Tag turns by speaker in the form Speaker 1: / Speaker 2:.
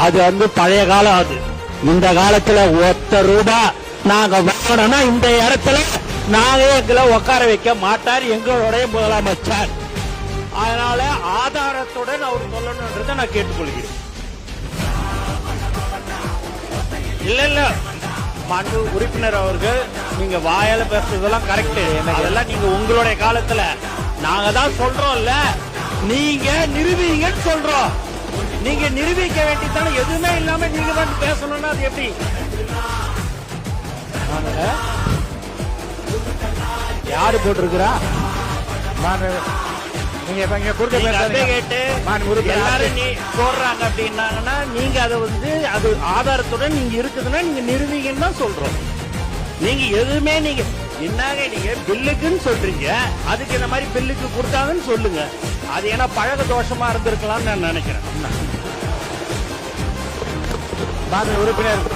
Speaker 1: அது பழைய காலம். அது இந்த காலத்துல ₹1 நாங்க வாங்கணும்னா இந்த இடத்துல நாங்க எங்களை உட்கார வைக்க மாட்டார் எங்களுடைய முதலமைச்சர். அதனால ஆதாரத்துடன் அவர் சொல்லணும்ன்றதை நான் கேட்டுக்கொள்கிறேன். இல்ல மாண்பு உறுப்பினர் அவர்கள், நீங்க வாயால பேசுறதெல்லாம் கரெக்ட். அதெல்லாம் நீங்க உங்களுடைய காலத்துல நாங்க தான் சொல்றோம்ல, நீங்க நிரூபிங்கன்னு சொல்றோம். நீங்க நிரூபிக்க வேண்டியதான, எதுவுமே இல்லாம நீங்க வந்து பேசணும்னா அது எப்படி? யாரு போட்டிருக்கிறா? நீங்க கேட்டு எல்லாரும் நீ போடுறாங்க அப்படின்னாங்கன்னா நீங்க அதை அது ஆதாரத்துடன் நீங்க இருக்குதுன்னா நீங்க நிரூபிங்கன்னு தான் சொல்றோம். நீங்க எதுவுமே நீங்க என்னங்க நீங்க பில்லுக்குன்னு சொல்றீங்க, அதுக்கு இந்த மாதிரி பில்லுக்கு கொடுத்தாங்கன்னு சொல்லுங்க. அது ஏன்னா பழக தோஷமா இருந்திருக்கலாம்னு நான் நினைக்கிறேன்.
Speaker 2: உறுப்பினர்